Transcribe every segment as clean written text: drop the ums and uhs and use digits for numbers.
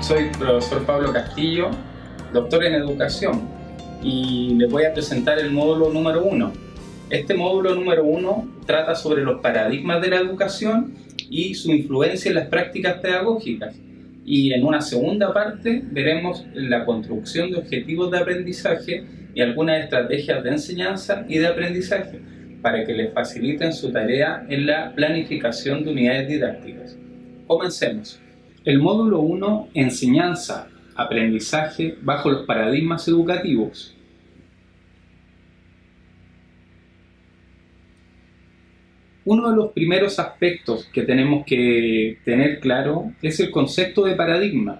Soy profesor Pablo Castillo, doctor en educación, y les voy a presentar el módulo número 1. Este módulo número 1 trata sobre los paradigmas de la educación y su influencia en las prácticas pedagógicas. Y en una segunda parte veremos la construcción de objetivos de aprendizaje y algunas estrategias de enseñanza y de aprendizaje para que les faciliten su tarea en la planificación de unidades didácticas. Comencemos. El módulo 1, enseñanza, aprendizaje bajo los paradigmas educativos. Uno de los primeros aspectos que tenemos que tener claro es el concepto de paradigma.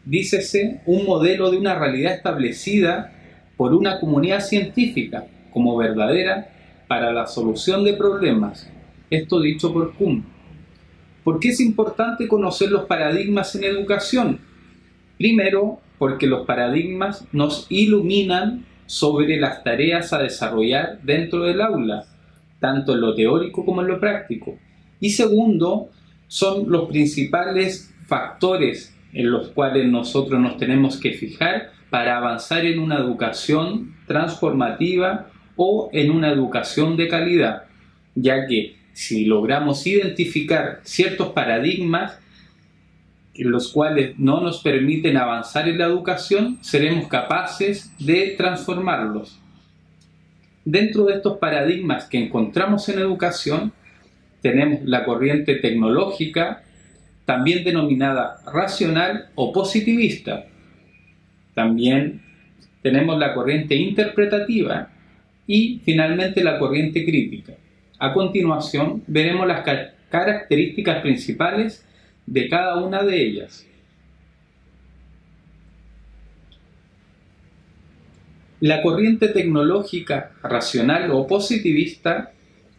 Dícese un modelo de una realidad establecida por una comunidad científica como verdadera para la solución de problemas. Esto dicho por Kuhn. ¿Por qué es importante conocer los paradigmas en educación? Primero, porque los paradigmas nos iluminan sobre las tareas a desarrollar dentro del aula, tanto en lo teórico como en lo práctico. Y segundo, son los principales factores en los cuales nosotros nos tenemos que fijar para avanzar en una educación transformativa o en una educación de calidad, ya que si logramos identificar ciertos paradigmas en los cuales no nos permiten avanzar en la educación, seremos capaces de transformarlos. Dentro de estos paradigmas que encontramos en educación, tenemos la corriente tecnológica, también denominada racional o positivista. También tenemos la corriente interpretativa y finalmente la corriente crítica. A continuación, veremos las características principales de cada una de ellas. La corriente tecnológica, racional o positivista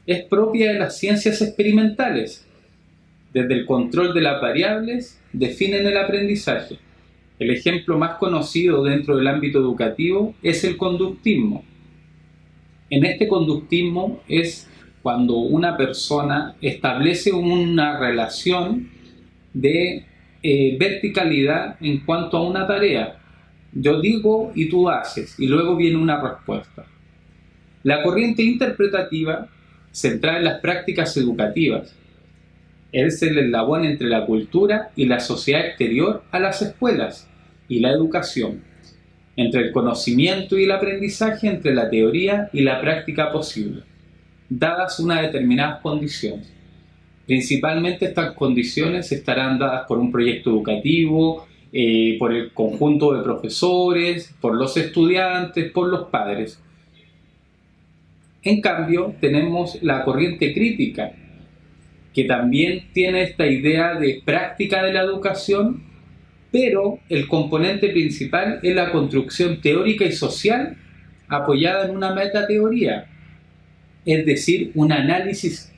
es propia de las ciencias experimentales. Desde el control de las variables definen el aprendizaje. El ejemplo más conocido dentro del ámbito educativo es el conductismo. En este conductismo es cuando una persona establece una relación de verticalidad en cuanto a una tarea. Yo digo y tú haces, y luego viene una respuesta. La corriente interpretativa, centrada en las prácticas educativas, es el eslabón entre la cultura y la sociedad exterior a las escuelas y la educación, entre el conocimiento y el aprendizaje, entre la teoría y la práctica posible, dadas unas determinadas condiciones. Principalmente estas condiciones estarán dadas por un proyecto educativo, por el conjunto de profesores, por los estudiantes, por los padres. En cambio, tenemos la corriente crítica, que también tiene esta idea de práctica de la educación, pero el componente principal es la construcción teórica y social apoyada en una metateoría, es decir, un análisis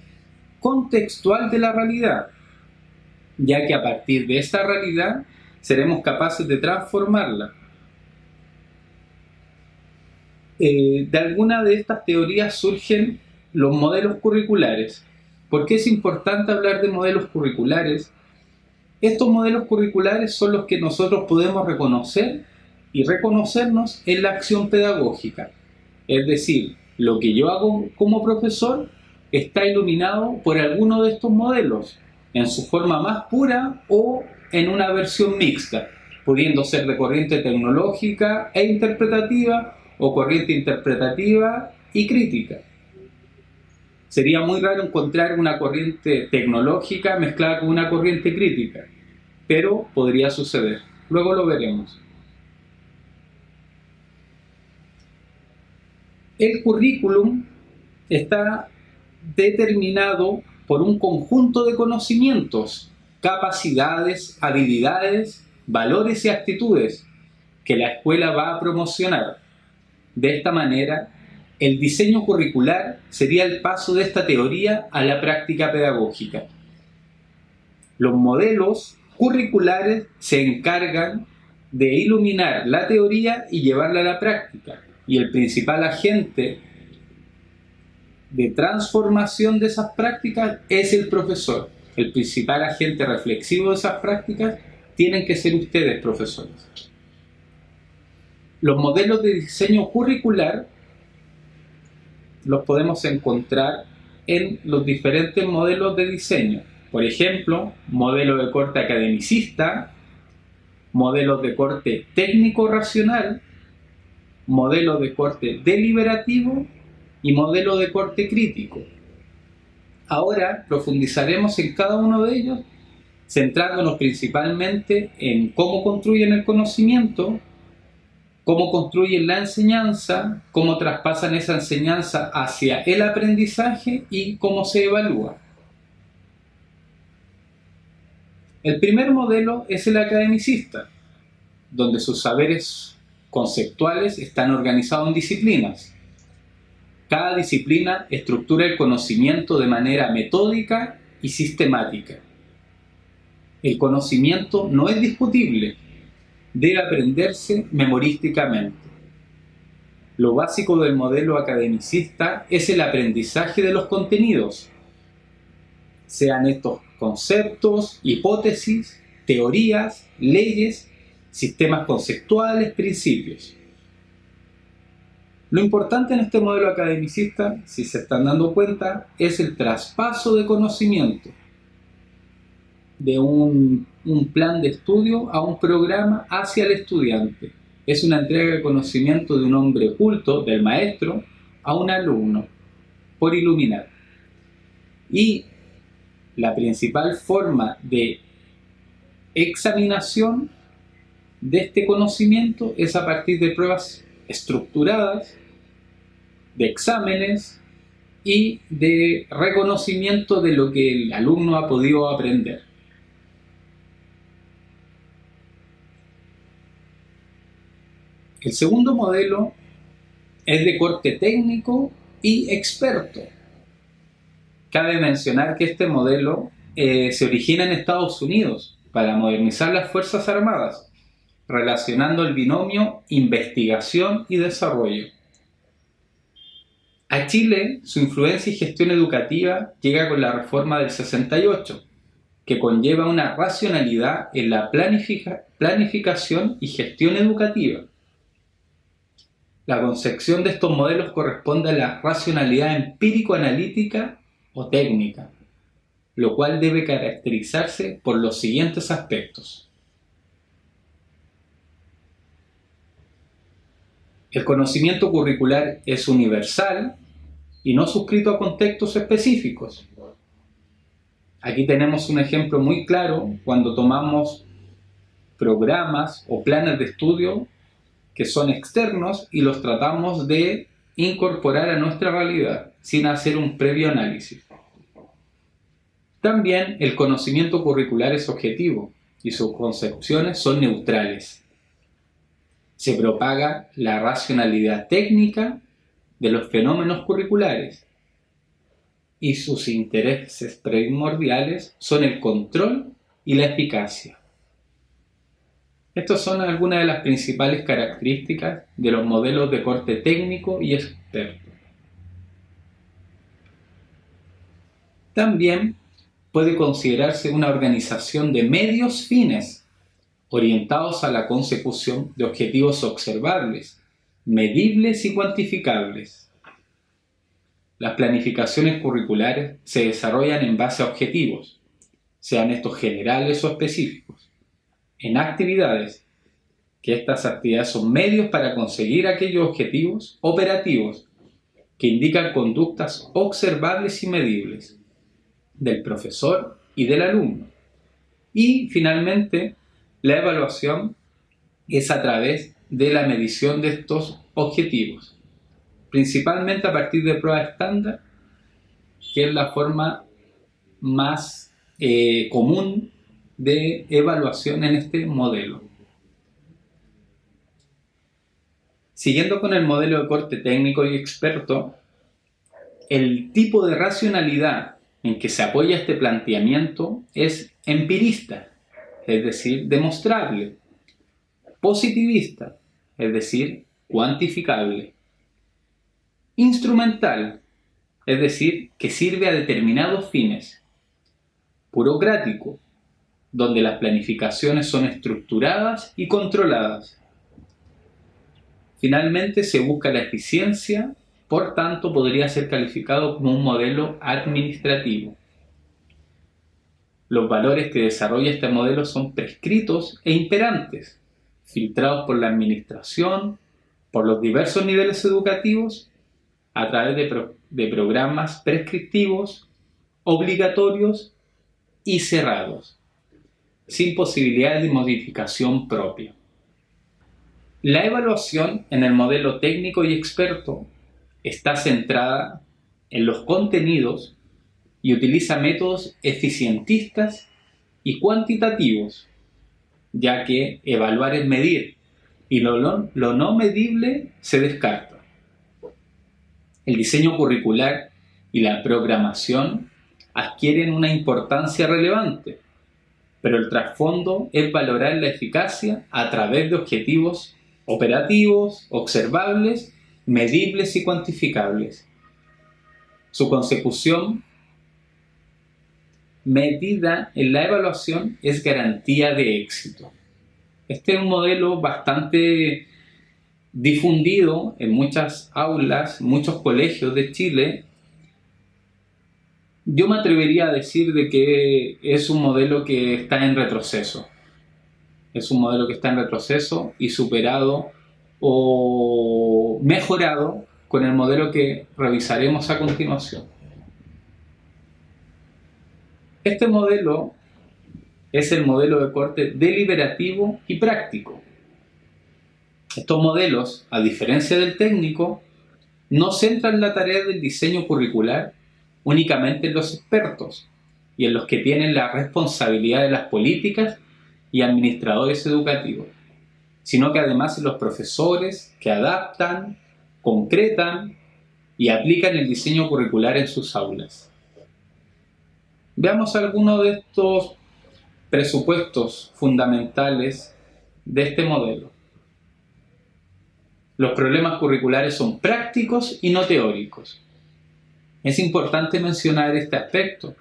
contextual de la realidad, ya que a partir de esta realidad seremos capaces de transformarla. De alguna de estas teorías surgen los modelos curriculares. ¿Por qué es importante hablar de modelos curriculares? Estos modelos curriculares son los que nosotros podemos reconocer y reconocernos en la acción pedagógica. Es decir, lo que yo hago como profesor está iluminado por alguno de estos modelos, en su forma más pura o en una versión mixta, pudiendo ser de corriente tecnológica e interpretativa o corriente interpretativa y crítica. Sería muy raro encontrar una corriente tecnológica mezclada con una corriente crítica, pero podría suceder. Luego lo veremos. El currículum está determinado por un conjunto de conocimientos, capacidades, habilidades, valores y actitudes que la escuela va a promocionar. De esta manera, el diseño curricular sería el paso de esta teoría a la práctica pedagógica. Los modelos curriculares se encargan de iluminar la teoría y llevarla a la práctica, y el principal agente de transformación de esas prácticas es el profesor. El principal agente reflexivo de esas prácticas tienen que ser ustedes, profesores. Los modelos de diseño curricular los podemos encontrar en los diferentes modelos de diseño. Por ejemplo, modelo de corte academicista, modelos de corte técnico-racional, modelo de corte deliberativo y modelo de corte crítico. Ahora profundizaremos en cada uno de ellos, centrándonos principalmente en cómo construyen el conocimiento, cómo construyen la enseñanza, cómo traspasan esa enseñanza hacia el aprendizaje y cómo se evalúa. El primer modelo es el academicista, donde sus saberes conceptuales están organizados en disciplinas. Cada disciplina estructura el conocimiento de manera metódica y sistemática. El conocimiento no es discutible, debe aprenderse memorísticamente. Lo básico del modelo academicista es el aprendizaje de los contenidos, sean estos conceptos, hipótesis, teorías, leyes, sistemas conceptuales, principios. Lo importante en este modelo academicista, si se están dando cuenta, es el traspaso de conocimiento de un plan de estudio a un programa hacia el estudiante. Es una entrega de conocimiento de un hombre culto, del maestro, a un alumno, por iluminar. Y la principal forma de examinación de este conocimiento es a partir de pruebas estructuradas, de exámenes y de reconocimiento de lo que el alumno ha podido aprender. El segundo modelo es de corte técnico y experto. Cabe mencionar que este modelo se origina en Estados Unidos para modernizar las Fuerzas Armadas, relacionando el binomio investigación y desarrollo. A Chile, su influencia y gestión educativa llega con la reforma del 68, que conlleva una racionalidad en la planificación y gestión educativa. La concepción de estos modelos corresponde a la racionalidad empírico-analítica o técnica, lo cual debe caracterizarse por los siguientes aspectos. El conocimiento curricular es universal y no suscrito a contextos específicos. Aquí tenemos un ejemplo muy claro cuando tomamos programas o planes de estudio que son externos y los tratamos de incorporar a nuestra realidad sin hacer un previo análisis. También el conocimiento curricular es objetivo y sus concepciones son neutrales. Se propaga la racionalidad técnica de los fenómenos curriculares y sus intereses primordiales son el control y la eficacia. Estas son algunas de las principales características de los modelos de corte técnico y experto. También puede considerarse una organización de medios fines orientados a la consecución de objetivos observables, medibles y cuantificables. Las planificaciones curriculares se desarrollan en base a objetivos, sean estos generales o específicos, en actividades, que estas actividades son medios para conseguir aquellos objetivos operativos que indican conductas observables y medibles del profesor y del alumno. Y finalmente, la evaluación es a través de la medición de estos objetivos, principalmente a partir de pruebas estándar, que es la forma más común de evaluación en este modelo. Siguiendo con el modelo de corte técnico y experto, el tipo de racionalidad en que se apoya este planteamiento es empirista, es decir, demostrable, positivista, es decir, cuantificable, instrumental, es decir, que sirve a determinados fines, burocrático, donde las planificaciones son estructuradas y controladas. Finalmente, se busca la eficiencia, por tanto, podría ser calificado como un modelo administrativo. Los valores que desarrolla este modelo son prescritos e imperantes, filtrados por la administración, por los diversos niveles educativos, a través de programas prescriptivos, obligatorios y cerrados, sin posibilidades de modificación propia. La evaluación en el modelo técnico y experto está centrada en los contenidos y utiliza métodos eficientistas y cuantitativos, ya que evaluar es medir y lo no medible se descarta. El diseño curricular y la programación adquieren una importancia relevante, pero el trasfondo es valorar la eficacia a través de objetivos operativos, observables, medibles y cuantificables. Su consecución medida en la evaluación es garantía de éxito. Este es un modelo bastante difundido en muchas aulas, muchos colegios de Chile. Yo me atrevería a decir de que es un modelo que está en retroceso. Es un modelo que está en retroceso y superado o mejorado con el modelo que revisaremos a continuación. Este modelo es el modelo de corte deliberativo y práctico. Estos modelos, a diferencia del técnico, no centran la tarea del diseño curricular únicamente en los expertos y en los que tienen la responsabilidad de las políticas y administradores educativos, sino que además en los profesores que adaptan, concretan y aplican el diseño curricular en sus aulas. Veamos algunos de estos presupuestos fundamentales de este modelo. Los problemas curriculares son prácticos y no teóricos. Es importante mencionar este aspecto,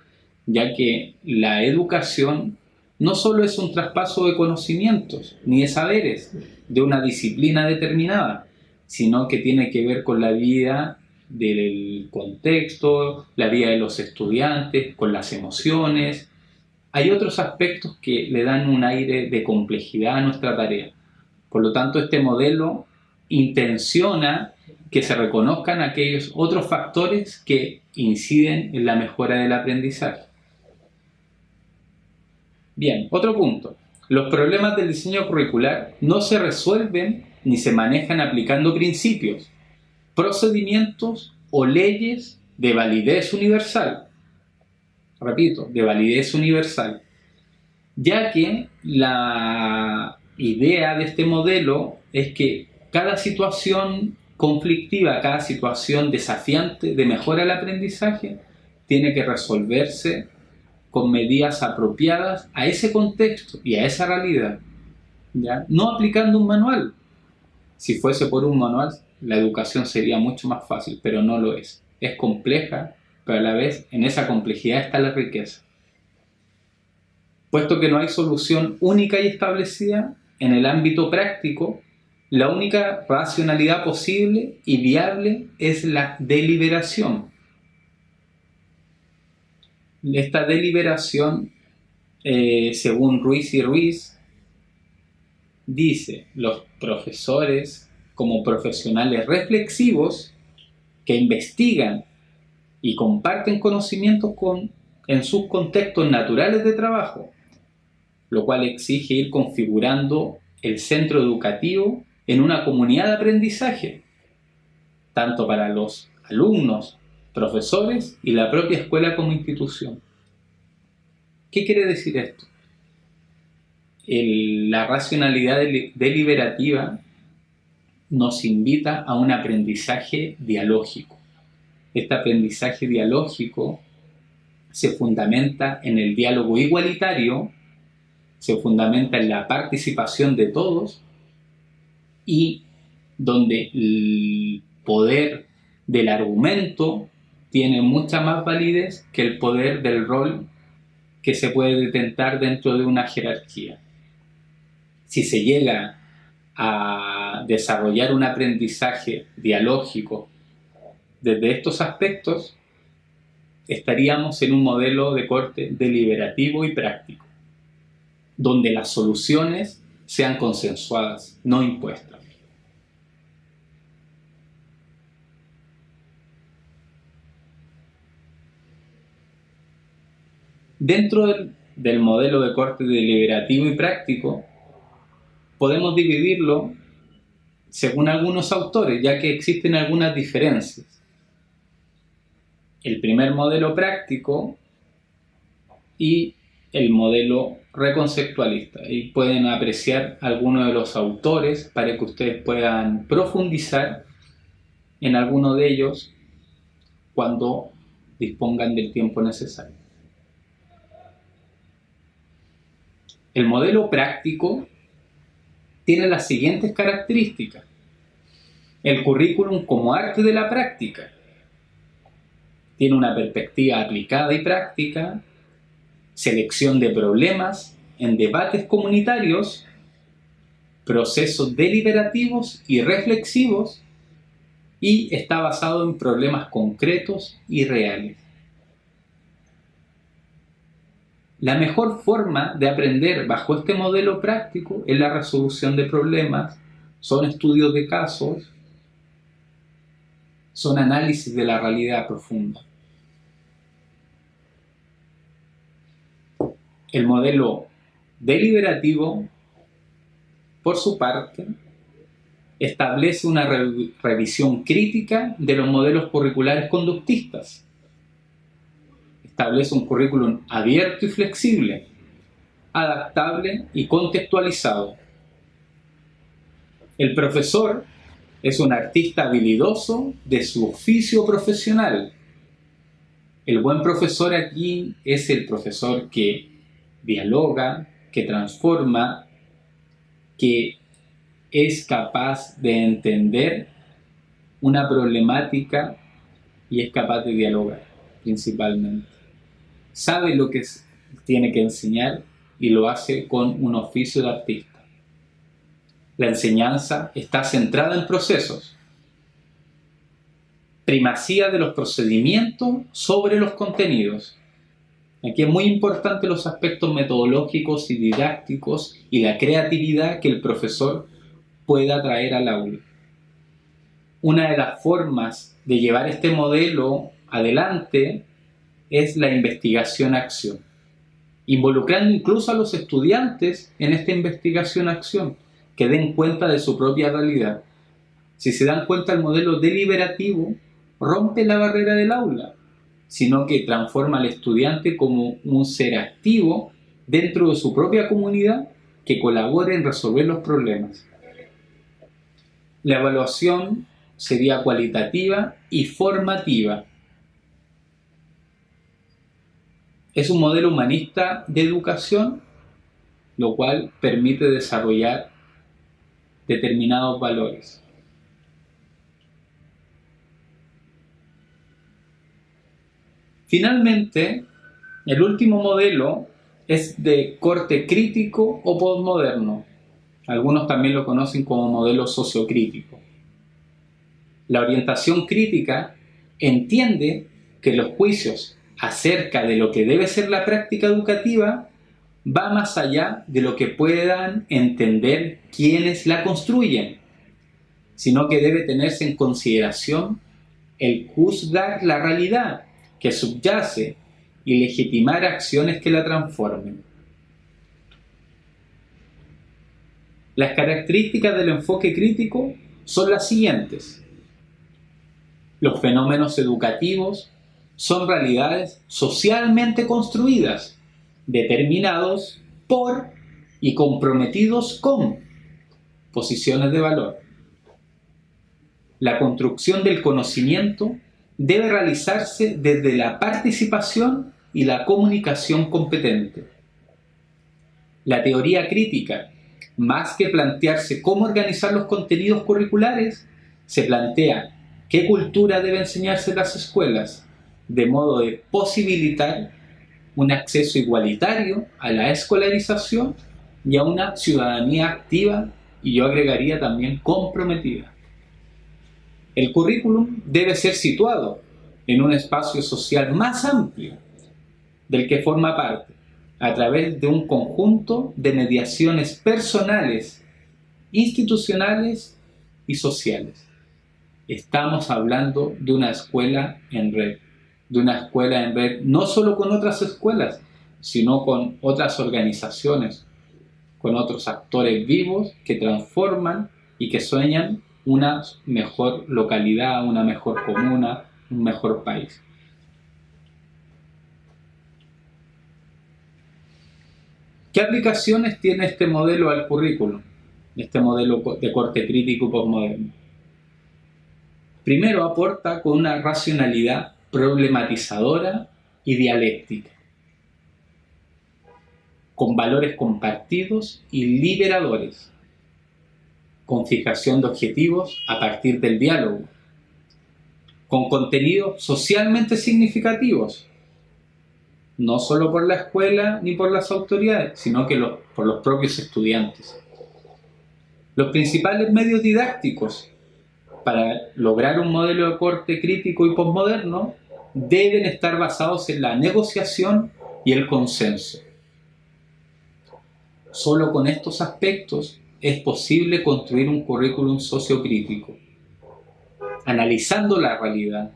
ya que la educación no solo es un traspaso de conocimientos ni de saberes de una disciplina determinada, sino que tiene que ver con la vida del contexto, la vida de los estudiantes, con las emociones. Hay otros aspectos que le dan un aire de complejidad a nuestra tarea. Por lo tanto, este modelo intenciona que se reconozcan aquellos otros factores que inciden en la mejora del aprendizaje. Bien, otro punto. Los problemas del diseño curricular no se resuelven ni se manejan aplicando principios, procedimientos o leyes de validez universal. Repito, de validez universal. Ya que la idea de este modelo es que cada situación conflictiva, cada situación desafiante de mejora del aprendizaje tiene que resolverse con medidas apropiadas a ese contexto y a esa realidad, ¿ya? No aplicando un manual. Si fuese por un manual, la educación sería mucho más fácil, pero no lo es. Es compleja, pero a la vez en esa complejidad está la riqueza. Puesto que no hay solución única y establecida, en el ámbito práctico, la única racionalidad posible y viable es la deliberación. Esta deliberación, según Ruiz y Ruiz, dice: los profesores, como profesionales reflexivos que investigan y comparten conocimientos en sus contextos naturales de trabajo, lo cual exige ir configurando el centro educativo en una comunidad de aprendizaje, tanto para los alumnos, profesores y la propia escuela como institución. ¿Qué quiere decir esto? La racionalidad deliberativa nos invita a un aprendizaje dialógico. Este aprendizaje dialógico se fundamenta en el diálogo igualitario, se fundamenta en la participación de todos y donde el poder del argumento tiene mucha más validez que el poder del rol que se puede detentar dentro de una jerarquía. Si se llega a desarrollar un aprendizaje dialógico desde estos aspectos, estaríamos en un modelo de corte deliberativo y práctico, donde las soluciones sean consensuadas, no impuestas. Dentro del modelo de corte deliberativo y práctico, podemos dividirlo según algunos autores, ya que existen algunas diferencias. El primer modelo práctico y el modelo reconceptualista. Y pueden apreciar algunos de los autores para que ustedes puedan profundizar en alguno de ellos cuando dispongan del tiempo necesario. El modelo práctico tiene las siguientes características. El currículum como arte de la práctica. Tiene una perspectiva aplicada y práctica, selección de problemas en debates comunitarios, procesos deliberativos y reflexivos, y está basado en problemas concretos y reales. La mejor forma de aprender bajo este modelo práctico es la resolución de problemas, son estudios de casos, son análisis de la realidad profunda. El modelo deliberativo, por su parte, establece una revisión crítica de los modelos curriculares conductistas. Establece un currículum abierto y flexible, adaptable y contextualizado. El profesor es un artista habilidoso de su oficio profesional. El buen profesor aquí es el profesor que dialoga, que transforma, que es capaz de entender una problemática y es capaz de dialogar, principalmente. Sabe lo que tiene que enseñar y lo hace con un oficio de artista. La enseñanza está centrada en procesos. Primacía de los procedimientos sobre los contenidos. Aquí es muy importante los aspectos metodológicos y didácticos y la creatividad que el profesor pueda traer al aula. Una de las formas de llevar este modelo adelante es la investigación-acción, involucrando incluso a los estudiantes en esta investigación-acción, que den cuenta de su propia realidad. Si se dan cuenta, el modelo deliberativo rompe la barrera del aula, sino que transforma al estudiante como un ser activo dentro de su propia comunidad que colabore en resolver los problemas. La evaluación sería cualitativa y formativa. Es un modelo humanista de educación, lo cual permite desarrollar determinados valores. Finalmente, el último modelo es de corte crítico o posmoderno. Algunos también lo conocen como modelo sociocrítico. La orientación crítica entiende que los juicios acerca de lo que debe ser la práctica educativa va más allá de lo que puedan entender quienes la construyen, sino que debe tenerse en consideración el juzgar la realidad que subyace y legitimar acciones que la transformen. Las características del enfoque crítico son las siguientes. Los fenómenos educativos son realidades socialmente construidas, determinados por y comprometidos con posiciones de valor. La construcción del conocimiento debe realizarse desde la participación y la comunicación competente. La teoría crítica, más que plantearse cómo organizar los contenidos curriculares, se plantea qué cultura debe enseñarse en las escuelas, de modo de posibilitar un acceso igualitario a la escolarización y a una ciudadanía activa, y yo agregaría también comprometida. El currículum debe ser situado en un espacio social más amplio del que forma parte, a través de un conjunto de mediaciones personales, institucionales y sociales. Estamos hablando de una escuela en red, no solo con otras escuelas, sino con otras organizaciones, con otros actores vivos que transforman y que sueñan una mejor localidad, una mejor comuna, un mejor país. ¿Qué aplicaciones tiene este modelo al currículum? Este modelo de corte crítico postmoderno. Primero, aporta con una racionalidad problematizadora y dialéctica, con valores compartidos y liberadores, con fijación de objetivos a partir del diálogo, con contenidos socialmente significativos, no solo por la escuela ni por las autoridades, sino que por los propios estudiantes. Los principales medios didácticos para lograr un modelo de corte crítico y posmoderno deben estar basados en la negociación y el consenso. Solo con estos aspectos es posible construir un currículum sociocrítico, analizando la realidad,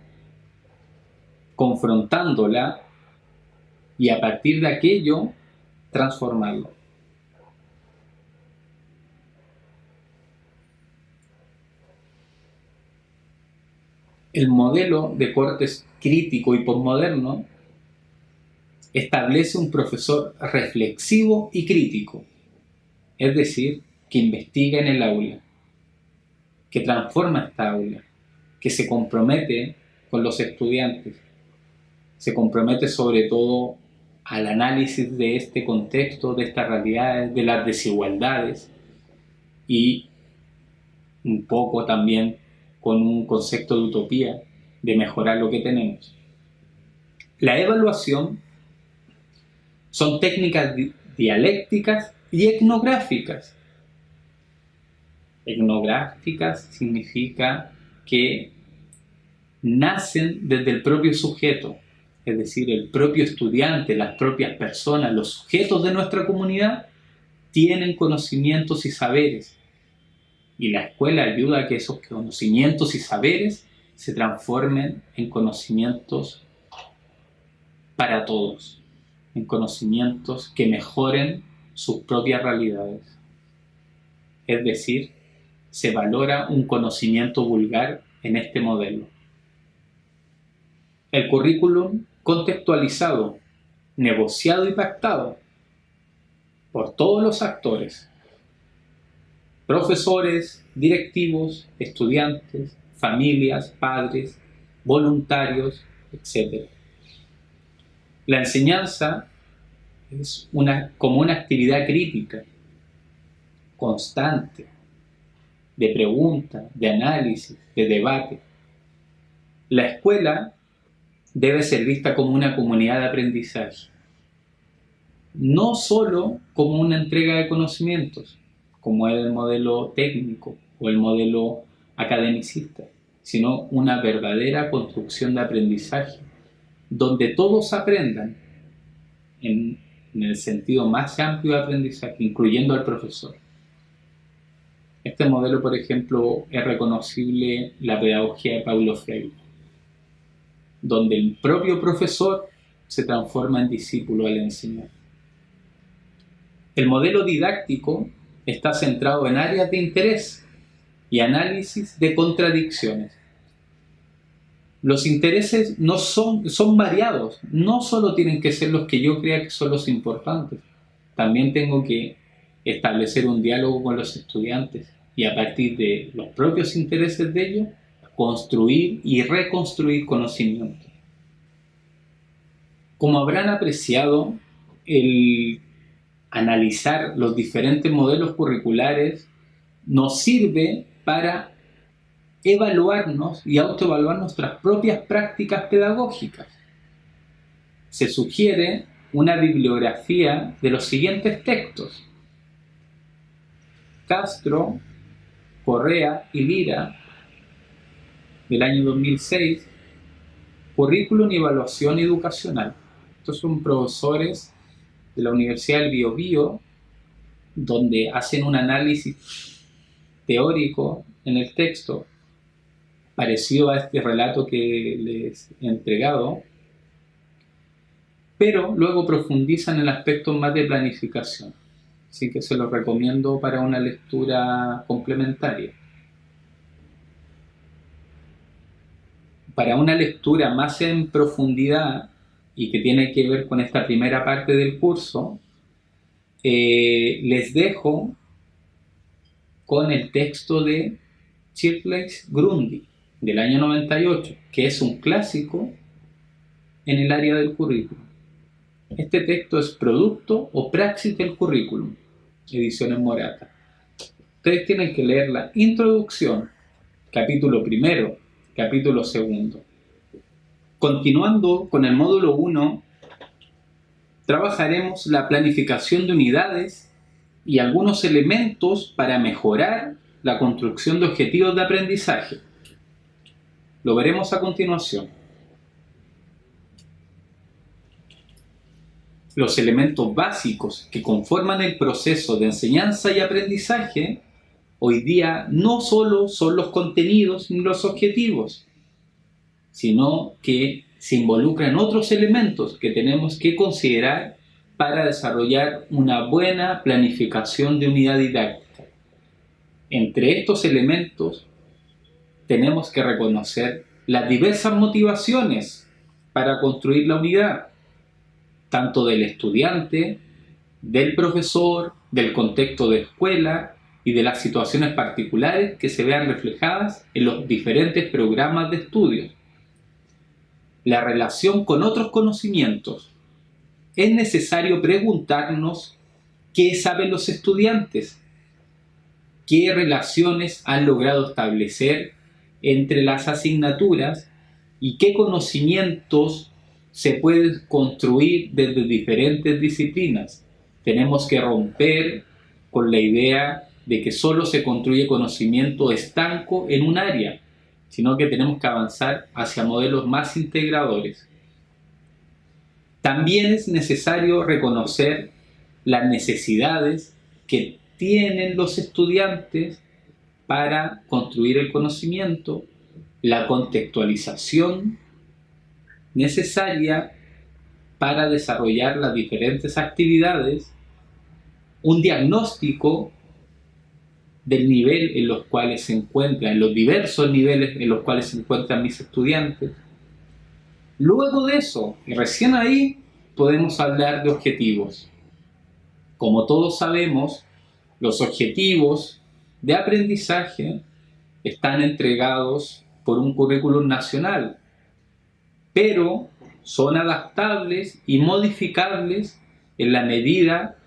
confrontándola y a partir de aquello transformarlo. El modelo de cortes crítico y posmoderno establece un profesor reflexivo y crítico, es decir, que investiga en el aula, que transforma esta aula, que se compromete con los estudiantes, se compromete sobre todo al análisis de este contexto, de estas realidades, de las desigualdades y un poco también con un concepto de utopía, de mejorar lo que tenemos. La evaluación son técnicas dialécticas y etnográficas. Etnográficas significa que nacen desde el propio sujeto, es decir, el propio estudiante, las propias personas, los sujetos de nuestra comunidad tienen conocimientos y saberes. Y la escuela ayuda a que esos conocimientos y saberes se transformen en conocimientos para todos, en conocimientos que mejoren sus propias realidades. Es decir, se valora un conocimiento vulgar en este modelo. El currículum contextualizado, negociado y pactado por todos los actores, profesores, directivos, estudiantes, familias, padres, voluntarios, etc. La enseñanza es como una actividad crítica, constante, de pregunta, de análisis, de debate. La escuela debe ser vista como una comunidad de aprendizaje, no solo como una entrega de conocimientos, como es el modelo técnico o el modelo academicista, sino una verdadera construcción de aprendizaje, donde todos aprendan en el sentido más amplio de aprendizaje, incluyendo al profesor. Este modelo, por ejemplo, es reconocible la pedagogía de Paulo Freire, donde el propio profesor se transforma en discípulo al enseñar. El modelo didáctico está centrado en áreas de interés y análisis de contradicciones. Los intereses son variados, no solo tienen que ser los que yo crea que son los importantes, también tengo que establecer un diálogo con los estudiantes y a partir de los propios intereses de ellos, construir y reconstruir conocimiento. Como habrán apreciado, el analizar los diferentes modelos curriculares nos sirve para evaluarnos y autoevaluar nuestras propias prácticas pedagógicas. Se sugiere una bibliografía de los siguientes textos: Castro, Correa y Lira, del año 2006, Currículum y Evaluación Educacional. Estos son profesores de la Universidad del Biobío, donde hacen un análisis teórico en el texto, parecido a este relato que les he entregado, pero luego profundizan en aspectos más de planificación. Así que se los recomiendo para una lectura complementaria. Para una lectura más en profundidad y que tiene que ver con esta primera parte del curso, les dejo con el texto de Schirrleich-Grundy del año 98, que es un clásico en el área del currículum. Este texto es Producto o Praxis del Currículum, Ediciones Morata. Ustedes tienen que leer la introducción, capítulo primero, capítulo segundo. Continuando con el módulo 1, trabajaremos la planificación de unidades y algunos elementos para mejorar la construcción de objetivos de aprendizaje. Lo veremos a continuación. Los elementos básicos que conforman el proceso de enseñanza y aprendizaje hoy día no solo son los contenidos ni los objetivos, sino que se involucran otros elementos que tenemos que considerar para desarrollar una buena planificación de unidad didáctica. Entre estos elementos tenemos que reconocer las diversas motivaciones para construir la unidad, tanto del estudiante, del profesor, del contexto de escuela y de las situaciones particulares que se vean reflejadas en los diferentes programas de estudios. La relación con otros conocimientos. Es necesario preguntarnos qué saben los estudiantes, qué relaciones han logrado establecer entre las asignaturas y qué conocimientos se pueden construir desde diferentes disciplinas. Tenemos que romper con la idea de que solo se construye conocimiento estanco en un área, sino que tenemos que avanzar hacia modelos más integradores. También es necesario reconocer las necesidades que tienen los estudiantes para construir el conocimiento, la contextualización necesaria para desarrollar las diferentes actividades, un diagnóstico del nivel en los cuales se encuentran, en los diversos niveles en los cuales se encuentran mis estudiantes. Luego de eso, y recién ahí, podemos hablar de objetivos. Como todos sabemos, los objetivos de aprendizaje están entregados por un currículum nacional, pero son adaptables y modificables en la medida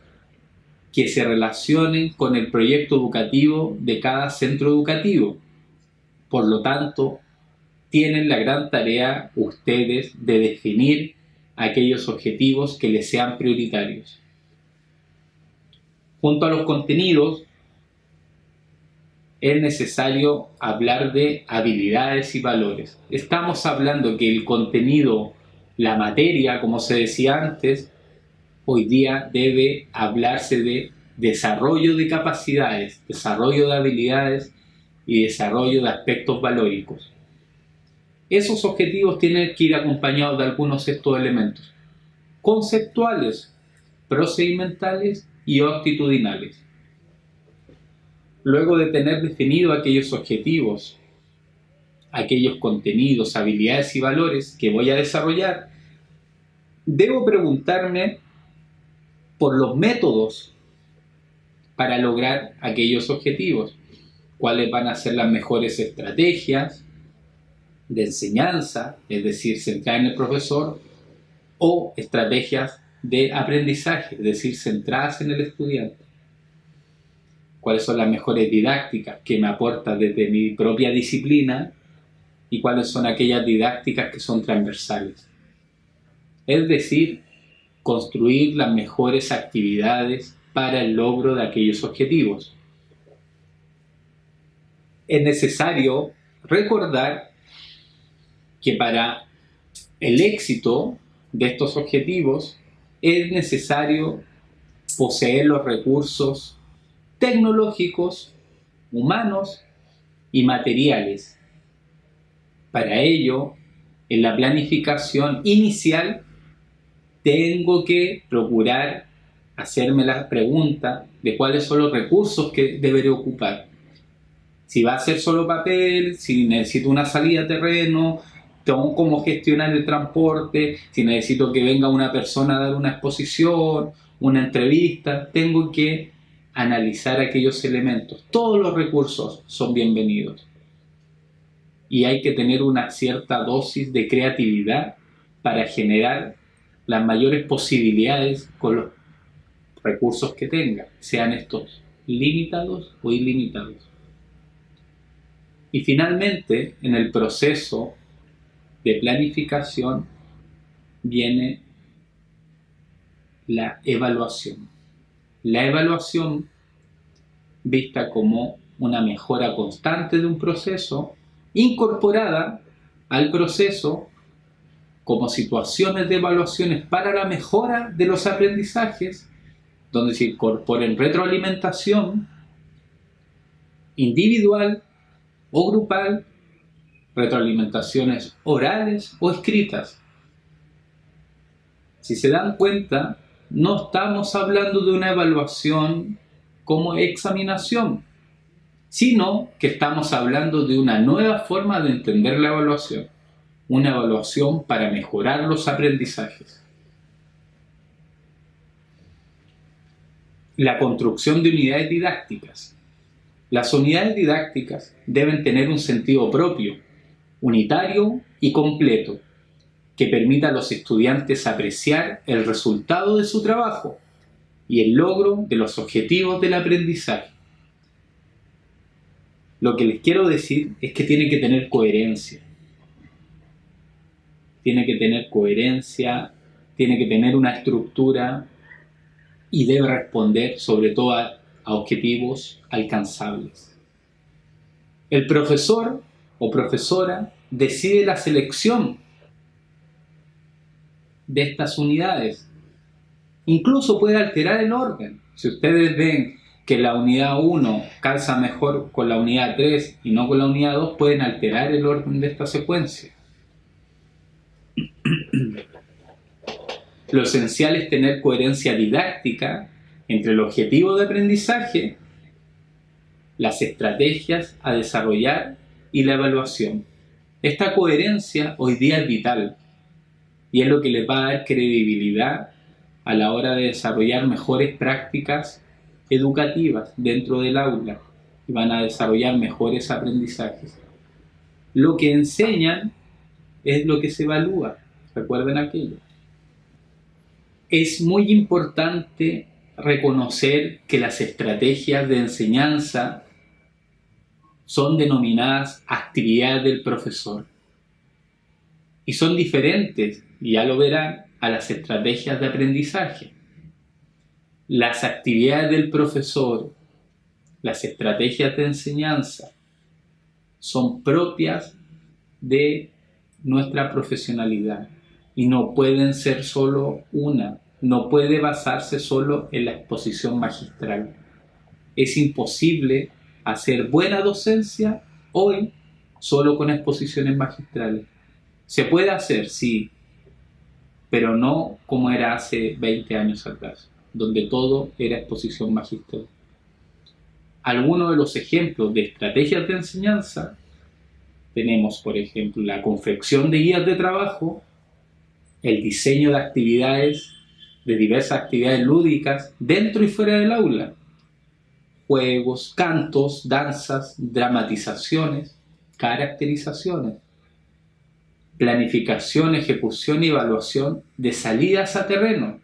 que se relacionen con el proyecto educativo de cada centro educativo. Por lo tanto, tienen la gran tarea ustedes de definir aquellos objetivos que les sean prioritarios. Junto a los contenidos, es necesario hablar de habilidades y valores. Estamos hablando que el contenido, la materia, como se decía antes, hoy día debe hablarse de desarrollo de capacidades, desarrollo de habilidades y desarrollo de aspectos valóricos. Esos objetivos tienen que ir acompañados de algunos de estos elementos: conceptuales, procedimentales y actitudinales. Luego de tener definido aquellos objetivos, aquellos contenidos, habilidades y valores que voy a desarrollar, debo preguntarme por los métodos para lograr aquellos objetivos. ¿Cuáles van a ser las mejores estrategias de enseñanza, es decir, centradas en el profesor, o estrategias de aprendizaje, es decir, centradas en el estudiante? ¿Cuáles son las mejores didácticas que me aporta desde mi propia disciplina y cuáles son aquellas didácticas que son transversales? Es decir, construir las mejores actividades para el logro de aquellos objetivos. Es necesario recordar que para el éxito de estos objetivos es necesario poseer los recursos tecnológicos, humanos y materiales. Para ello, en la planificación inicial, tengo que procurar hacerme la pregunta de cuáles son los recursos que deberé ocupar. Si va a ser solo papel, si necesito una salida a terreno, cómo gestionar el transporte, si necesito que venga una persona a dar una exposición, una entrevista, tengo que analizar aquellos elementos. Todos los recursos son bienvenidos. Y hay que tener una cierta dosis de creatividad para generar las mayores posibilidades con los recursos que tenga, sean estos limitados o ilimitados. Y finalmente, en el proceso de planificación viene la evaluación. La evaluación, vista como una mejora constante de un proceso, incorporada al proceso como situaciones de evaluaciones para la mejora de los aprendizajes, donde se incorporen retroalimentación individual o grupal, retroalimentaciones orales o escritas. Si se dan cuenta, no estamos hablando de una evaluación como examinación, sino que estamos hablando de una nueva forma de entender la evaluación, una evaluación para mejorar los aprendizajes. La construcción de unidades didácticas. Las unidades didácticas deben tener un sentido propio, unitario y completo, que permita a los estudiantes apreciar el resultado de su trabajo y el logro de los objetivos del aprendizaje. Lo que les quiero decir es que tiene que tener coherencia. Tiene que tener coherencia, tiene que tener una estructura y debe responder sobre todo a objetivos alcanzables. El profesor o profesora decide la selección de estas unidades. Incluso puede alterar el orden. Si ustedes ven que la unidad 1 calza mejor con la unidad 3 y no con la unidad 2, pueden alterar el orden de esta secuencia. Lo esencial es tener coherencia didáctica entre el objetivo de aprendizaje, las estrategias a desarrollar y la evaluación. Esta coherencia hoy día es vital y es lo que les va a dar credibilidad a la hora de desarrollar mejores prácticas educativas dentro del aula y van a desarrollar mejores aprendizajes. Lo que enseñan es lo que se evalúa. Recuerden aquello. Es muy importante reconocer que las estrategias de enseñanza son denominadas actividades del profesor y son diferentes, y ya lo verán, a las estrategias de aprendizaje. Las actividades del profesor, las estrategias de enseñanza, son propias de nuestra profesionalidad y no pueden ser solo una, no puede basarse solo en la exposición magistral. Es imposible hacer buena docencia hoy solo con exposiciones magistrales. Se puede hacer, sí, pero no como era hace 20 años atrás, donde todo era exposición magistral. Algunos de los ejemplos de estrategias de enseñanza tenemos, por ejemplo, la confección de guías de trabajo, el diseño de actividades, de diversas actividades lúdicas dentro y fuera del aula, juegos, cantos, danzas, dramatizaciones, caracterizaciones, planificación, ejecución y evaluación de salidas a terreno.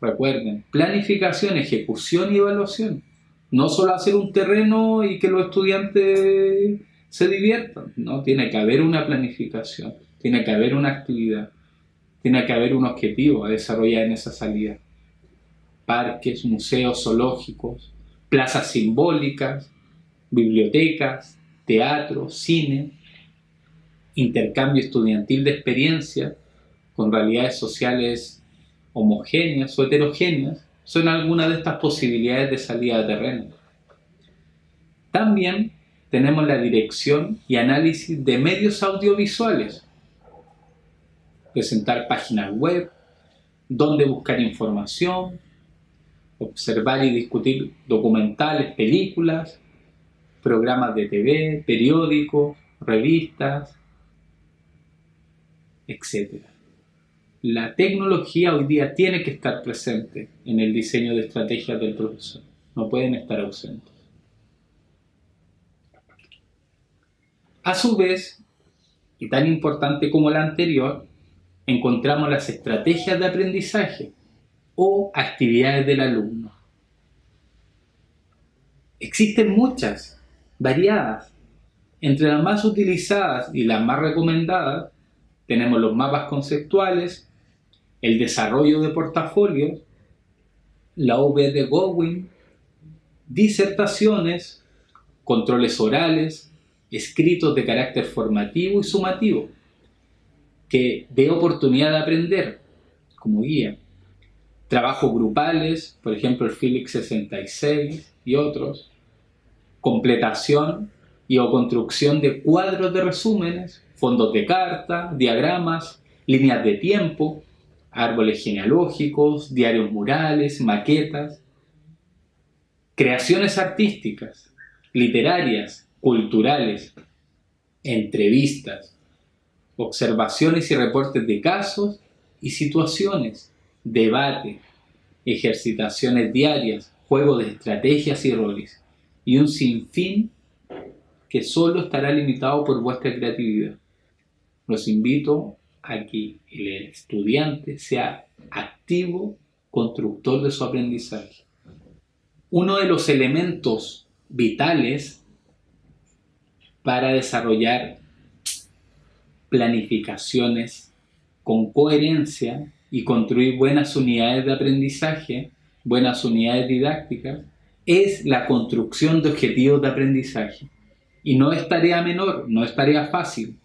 Recuerden, planificación, ejecución y evaluación. No solo hacer un terreno y que los estudiantes se diviertan, no, tiene que haber una planificación, tiene que haber una actividad, tiene que haber un objetivo a desarrollar en esa salida. Parques, museos, zoológicos, plazas simbólicas, bibliotecas, teatro, cine, intercambio estudiantil de experiencias con realidades sociales homogéneas o heterogéneas, son algunas de estas posibilidades de salida de terreno. También tenemos la dirección y análisis de medios audiovisuales, presentar páginas web, dónde buscar información, observar y discutir documentales, películas, programas de TV, periódicos, revistas, etc. La tecnología hoy día tiene que estar presente en el diseño de estrategias del profesor, no pueden estar ausentes. A su vez, y tan importante como la anterior, encontramos las estrategias de aprendizaje o actividades del alumno. Existen muchas, variadas. Entre las más utilizadas y las más recomendadas tenemos los mapas conceptuales, el desarrollo de portafolios, la OB de Gowin, disertaciones, controles orales, escritos de carácter formativo y sumativo, que dé oportunidad de aprender como guía. Trabajos grupales, por ejemplo el Felix 66 y otros. Completación y o construcción de cuadros de resúmenes, fondos de carta, diagramas, líneas de tiempo, árboles genealógicos, diarios murales, maquetas. Creaciones artísticas, literarias, culturales, entrevistas, observaciones y reportes de casos y situaciones, debate, ejercitaciones diarias, juegos de estrategias y roles, y un sinfín que solo estará limitado por vuestra creatividad. Los invito a que el estudiante sea activo, constructor de su aprendizaje. Uno de los elementos vitales para desarrollar planificaciones con coherencia y construir buenas unidades de aprendizaje, buenas unidades didácticas, es la construcción de objetivos de aprendizaje. Y no es tarea menor, no es tarea fácil.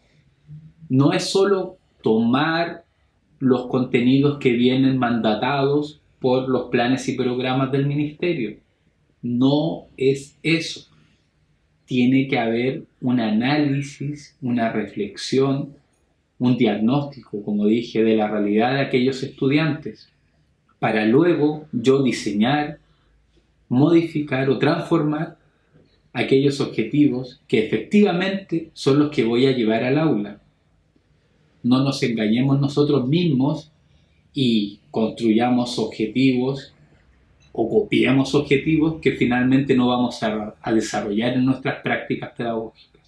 No es solo tomar los contenidos que vienen mandatados por los planes y programas del ministerio. No es eso. Tiene que haber un análisis, una reflexión, un diagnóstico, como dije, de la realidad de aquellos estudiantes, para luego yo diseñar, modificar o transformar aquellos objetivos que efectivamente son los que voy a llevar al aula. No nos engañemos nosotros mismos y construyamos objetivos o copiemos objetivos que finalmente no vamos a desarrollar en nuestras prácticas pedagógicas.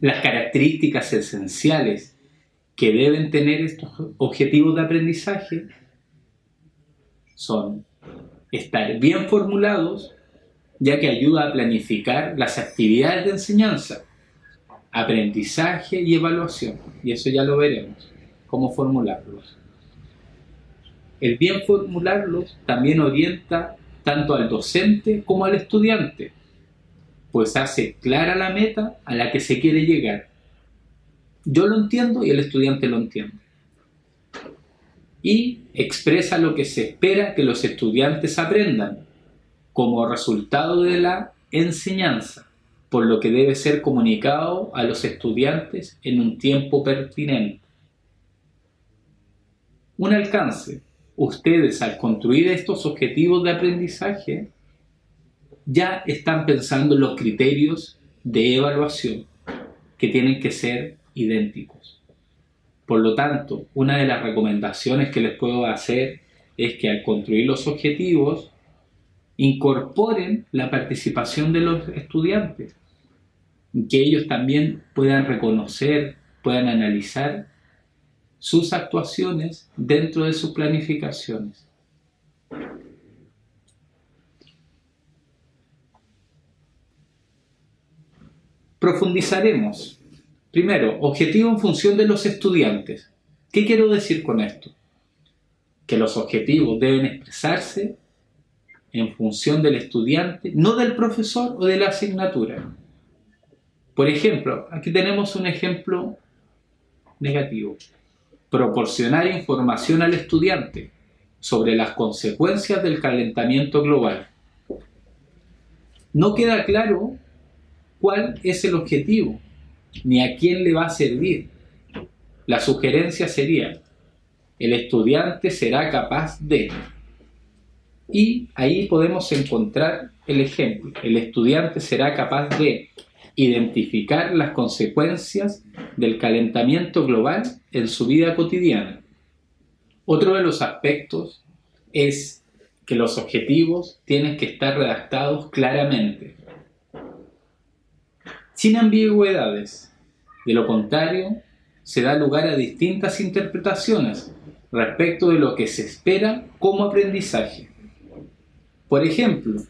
Las características esenciales que deben tener estos objetivos de aprendizaje son estar bien formulados, ya que ayuda a planificar las actividades de enseñanza, aprendizaje y evaluación, y eso ya lo veremos, cómo formularlos. El bien formularlos también orienta tanto al docente como al estudiante, pues hace clara la meta a la que se quiere llegar. Yo lo entiendo y el estudiante lo entiende. Y expresa lo que se espera que los estudiantes aprendan como resultado de la enseñanza, por lo que debe ser comunicado a los estudiantes en un tiempo pertinente. Un alcance. Ustedes, al construir estos objetivos de aprendizaje, ya están pensando en los criterios de evaluación, que tienen que ser idénticos. Por lo tanto, una de las recomendaciones que les puedo hacer es que al construir los objetivos, incorporen la participación de los estudiantes, que ellos también puedan reconocer, puedan analizar sus actuaciones dentro de sus planificaciones. Profundizaremos. Primero, objetivo en función de los estudiantes. ¿Qué quiero decir con esto? Que los objetivos deben expresarse en función del estudiante, no del profesor o de la asignatura. Por ejemplo, aquí tenemos un ejemplo negativo. Proporcionar información al estudiante sobre las consecuencias del calentamiento global. No queda claro cuál es el objetivo, ni a quién le va a servir. La sugerencia sería: el estudiante será capaz de... Y ahí podemos encontrar el ejemplo. El estudiante será capaz de identificar las consecuencias del calentamiento global en su vida cotidiana. Otro de los aspectos es que los objetivos tienen que estar redactados claramente, sin ambigüedades. De lo contrario, se da lugar a distintas interpretaciones respecto de lo que se espera como aprendizaje. Por ejemplo,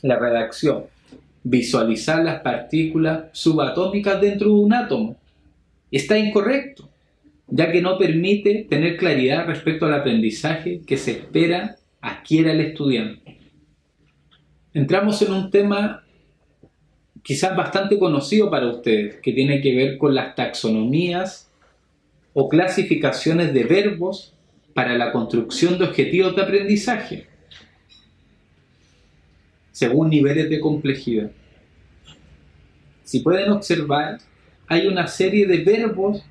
la redacción: visualizar las partículas subatómicas dentro de un átomo, está incorrecto, ya que no permite tener claridad respecto al aprendizaje que se espera adquiera el estudiante. Entramos en un tema quizás bastante conocido para ustedes, que tiene que ver con las taxonomías o clasificaciones de verbos para la construcción de objetivos de aprendizaje, según niveles de complejidad. Si pueden observar, hay una serie de verbos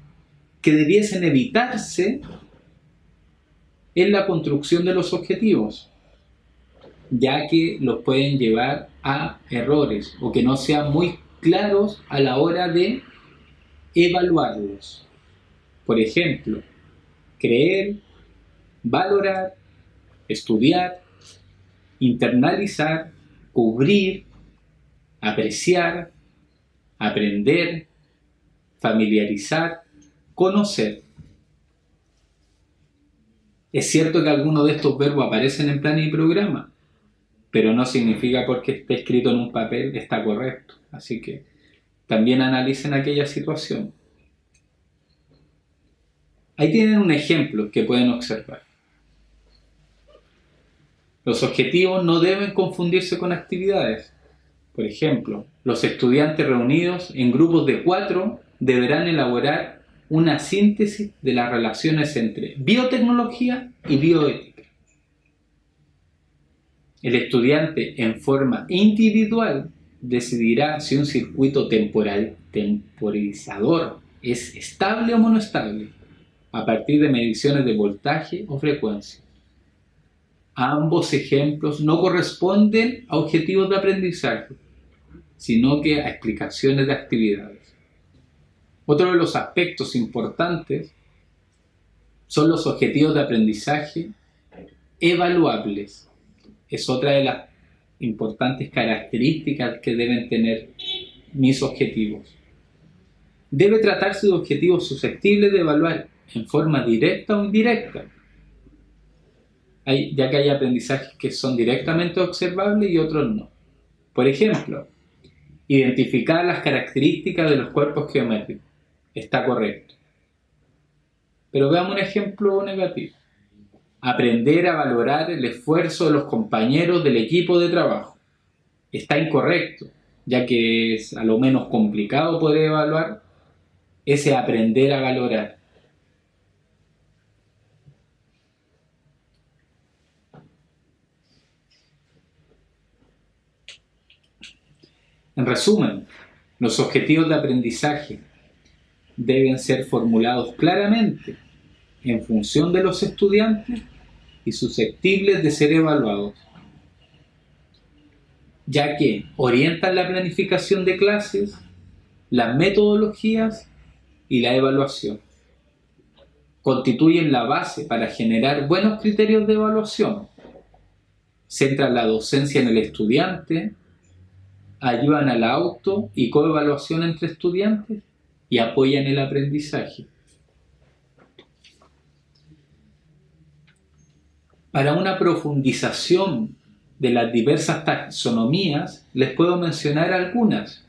que debiesen evitarse en la construcción de los objetivos, ya que los pueden llevar a errores o que no sean muy claros a la hora de evaluarlos. Por ejemplo, creer, valorar, estudiar, internalizar, cubrir, apreciar, aprender, familiarizar, conocer. Es cierto que algunos de estos verbos aparecen en plan y programa, pero no significa porque esté escrito en un papel está correcto. Así que también analicen aquella situación. Ahí tienen un ejemplo que pueden observar. Los objetivos no deben confundirse con actividades. Por ejemplo, los estudiantes reunidos en grupos de 4 deberán elaborar una síntesis de las relaciones entre biotecnología y bioética. El estudiante, en forma individual, decidirá si un circuito temporizador es estable o monoestable a partir de mediciones de voltaje o frecuencia. Ambos ejemplos no corresponden a objetivos de aprendizaje, sino que a explicaciones de actividades. Otro de los aspectos importantes son los objetivos de aprendizaje evaluables. Es otra de las importantes características que deben tener mis objetivos. Debe tratarse de objetivos susceptibles de evaluar en forma directa o indirecta, ya que hay aprendizajes que son directamente observables y otros no. Por ejemplo, identificar las características de los cuerpos geométricos. Está correcto. Pero veamos un ejemplo negativo. Aprender a valorar el esfuerzo de los compañeros del equipo de trabajo. Está incorrecto, ya que es a lo menos complicado poder evaluar ese aprender a valorar. En resumen, los objetivos de aprendizaje deben ser formulados claramente en función de los estudiantes y susceptibles de ser evaluados, ya que orientan la planificación de clases, las metodologías y la evaluación. Constituyen la base para generar buenos criterios de evaluación, centran la docencia en el estudiante, ayudan a la auto y coevaluación entre estudiantes y apoyan el aprendizaje. Para una profundización de las diversas taxonomías, les puedo mencionar algunas.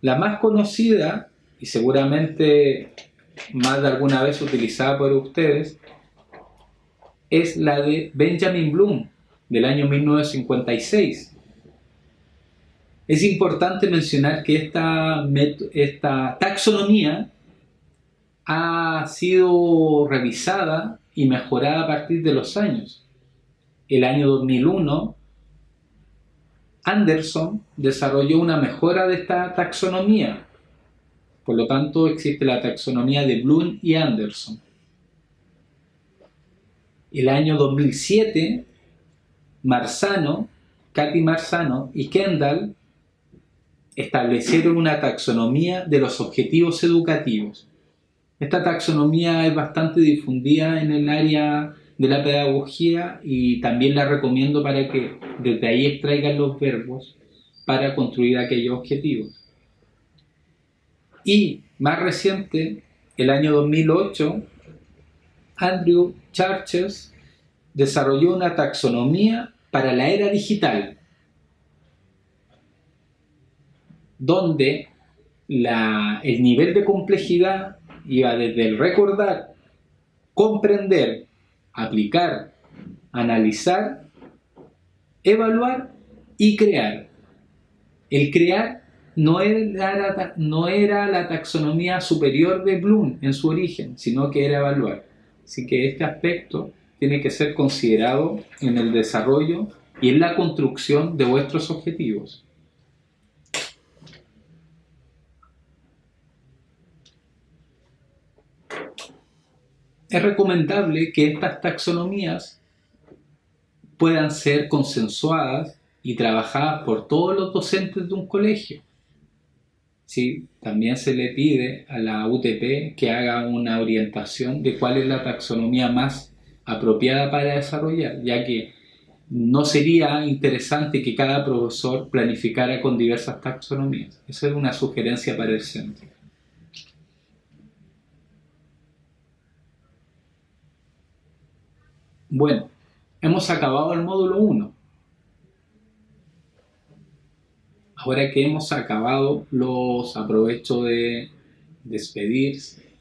La más conocida, y seguramente más de alguna vez utilizada por ustedes, es la de Benjamin Bloom, del año 1956. Es importante mencionar que esta taxonomía ha sido revisada y mejorada a partir de los años. El año 2001, Anderson desarrolló una mejora de esta taxonomía. Por lo tanto, existe la taxonomía de Bloom y Anderson. El año 2007, Cathy Marzano y Kendall establecieron una taxonomía de los objetivos educativos. Esta taxonomía es bastante difundida en el área de la pedagogía y también la recomiendo para que desde ahí extraigan los verbos para construir aquellos objetivos. Y más reciente, el año 2008, Andrew Churches desarrolló una taxonomía para la era digital, donde el nivel de complejidad iba desde el recordar, comprender, aplicar, analizar, evaluar y crear. El crear no era la taxonomía superior de Bloom en su origen, sino que era evaluar. Así que este aspecto tiene que ser considerado en el desarrollo y en la construcción de vuestros objetivos. Es recomendable que estas taxonomías puedan ser consensuadas y trabajadas por todos los docentes de un colegio. Sí, también se le pide a la UTP que haga una orientación de cuál es la taxonomía más apropiada para desarrollar, ya que no sería interesante que cada profesor planificara con diversas taxonomías. Esa es una sugerencia para el centro. Bueno, hemos acabado el módulo 1. Ahora que hemos acabado, los aprovecho de despedirse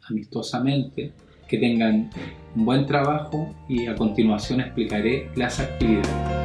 amistosamente. Que tengan un buen trabajo y a continuación explicaré las actividades.